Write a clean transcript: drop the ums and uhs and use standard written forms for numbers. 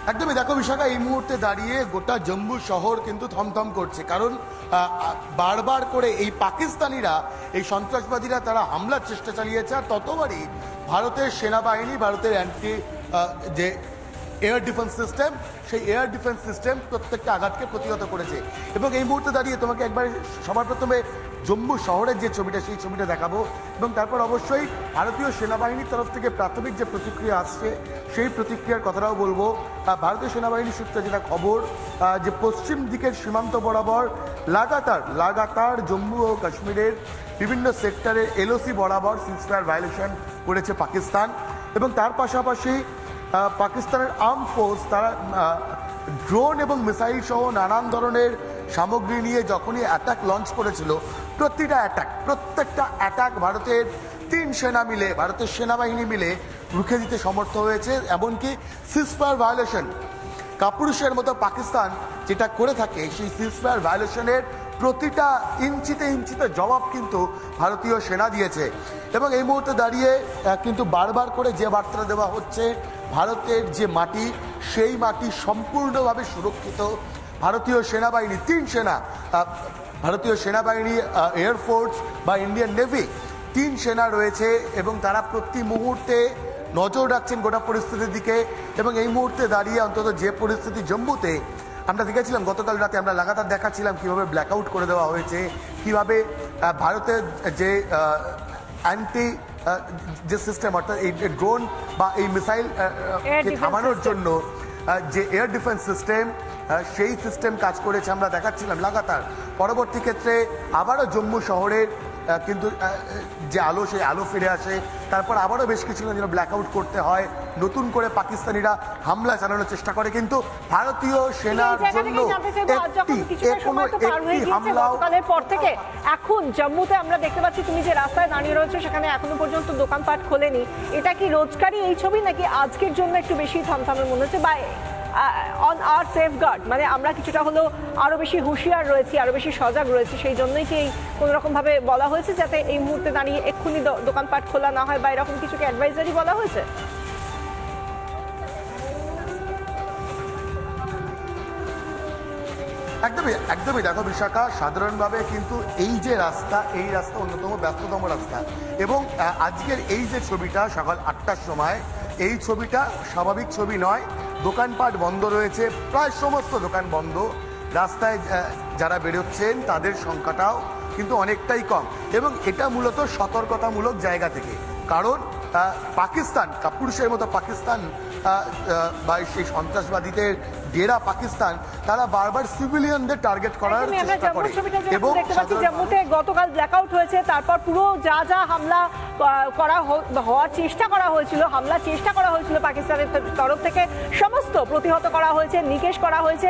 একদমই দেখো বিশাখা, এই মুহূর্তে দাঁড়িয়ে গোটা জম্মু শহর কিন্তু থমথম করছে, কারণ বারবার করে এই পাকিস্তানিরা, এই সন্ত্রাসবাদীরা তারা হামলার চেষ্টা চালিয়েছে। আর ততবারই ভারতের সেনাবাহিনী, ভারতের যে এয়ার ডিফেন্স সিস্টেম, সেই এয়ার ডিফেন্স সিস্টেম প্রত্যেকটা আঘাতকে প্রতিহত করেছে। এবং এই মুহূর্তে দাঁড়িয়ে তোমাকে একবার সবার প্রথমে জম্মু শহরের যে ছবিটা, সেই ছবিটা দেখাবো, এবং তারপর অবশ্যই ভারতীয় সেনাবাহিনীর তরফ থেকে প্রাথমিক যে প্রতিক্রিয়া আসছে সেই প্রতিক্রিয়ার কথাটাও বলবো। ভারতীয় সেনাবাহিনীর সূত্রে যেটা খবর, যে পশ্চিম দিকের সীমান্ত বরাবর লাগাতার জম্মু ও কাশ্মীরের বিভিন্ন সেক্টরে এলওসি বরাবর সিজফায়ার ভায়োলেশন করেছে পাকিস্তান। এবং তার পাশাপাশি পাকিস্তানের আর্ম ফোর্স তারা ড্রোন এবং মিসাইল সহ নানান ধরনের সামগ্রী নিয়ে যখনই অ্যাটাক লঞ্চ করেছিল, প্রত্যেকটা অ্যাটাক ভারতের ভারতের সেনাবাহিনী মিলে রুখে দিতে সমর্থ হয়েছে। এমনকি সিজফায়ার ভায়োলেশন, কাপুরুষের মতো পাকিস্তান যেটা করে থাকে, সেই সিজফায়ার ভায়োলেশনের প্রতিটা ইঞ্চিতে জবাব কিন্তু ভারতীয় সেনা দিয়েছে। এবং এই মুহূর্তে দাঁড়িয়ে কিন্তু বারবার করে যে বার্তা দেওয়া হচ্ছে, ভারতের যে মাটি, সেই মাটি সম্পূর্ণভাবে সুরক্ষিত। ভারতীয় সেনাবাহিনী, ভারতীয় সেনাবাহিনী, এয়ারফোর্স বা ইন্ডিয়ান নেভি, 3 সেনা রয়েছে এবং তারা প্রতি মুহূর্তে নজর রাখছেন গোটা পরিস্থিতির দিকে। এবং এই মুহূর্তে দাঁড়িয়ে অন্তত যে পরিস্থিতি জম্মুতে আমরা দেখেছিলাম, গতকাল রাতে আমরা লাগাতার দেখাচ্ছিলাম কীভাবে ব্ল্যাকআউট করে দেওয়া হয়েছে, কীভাবে ভারতের যে যে সিস্টেম, অর্থাৎ এই ড্রোন বা এই মিসাইল থামানোর জন্য যে এয়ার ডিফেন্স সিস্টেম, সেই সিস্টেম কাজ করেছে আমরা দেখাচ্ছিলাম লাগাতার। পরবর্তী ক্ষেত্রে আবারও জম্মু শহরের কিন্তু যে আলো, সেই আলো ফিরে আসে। তারপর আবারও বেশ কিছুদিন যেন ব্ল্যাকআউট করতে হয়, নতুন করে পাকিস্তানিরা হামলা চালানোর চেষ্টা করে। কিন্তু ভারতীয় সেনার জন্য হামলার পর থেকে এখন জম্মুতে আমরা দেখতে পাচ্ছি, তুমি যে রাস্তায় দাঁড়িয়ে রয়েছে সেখানে এখনো পর্যন্ত দোকানপাট খোলেনি। এটা কি রোজকারই এই ছবি, নাকি আজকের জন্য একটু বেশি থমথমে মনে হচ্ছে? বা অন আর সেফগার্ড, মানে আমরা কিছুটা হলো আরো বেশি হুঁশিয়ার রয়েছি, আরো বেশি সজাগ রয়েছি, সেই জন্যই কি কোনো রকম ভাবে বলা হয়েছে যাতে এই মুহূর্তে দাঁড়িয়ে এক্ষুনি দোকানপাট খোলা না হয়, বা এরকম কিছুকে অ্যাডভাইজারি বলা হয়েছে? একদমই দেখো বিশাখা, সাধারণভাবে কিন্তু এই যে রাস্তা, এই রাস্তা অন্যতম ব্যস্ততম রাস্তা। এবং আজকের এই যে ছবিটা সকাল 8টার সময়, এই ছবিটা স্বাভাবিক ছবি নয়। দোকানপাট বন্ধ রয়েছে, প্রায় সমস্ত দোকান বন্ধ। রাস্তায় যারা বেরোচ্ছেন তাদের সংখ্যাটাও কিন্তু অনেকটাই কম। এবং এটা মূলত সতর্কতামূলক জায়গা থেকে, কারণ পাকিস্তান, কাপুরুষের মতো পাকিস্তান বা সেই সন্ত্রাসবাদীদের ডেরা পাকিস্তান, তারা বারবার সিভিলিয়ানদের টার্গেট করার চেষ্টা করে। এবং জম্মুতে গতকাল ব্ল্যাকআউট হয়েছে, তারপর পুরো যা হামলা হওয়ার চেষ্টা করা হয়েছিল, পাকিস্তানের তরফ থেকে সমস্ত প্রতিহত করা হয়েছে, নিকেশ করা হয়েছে।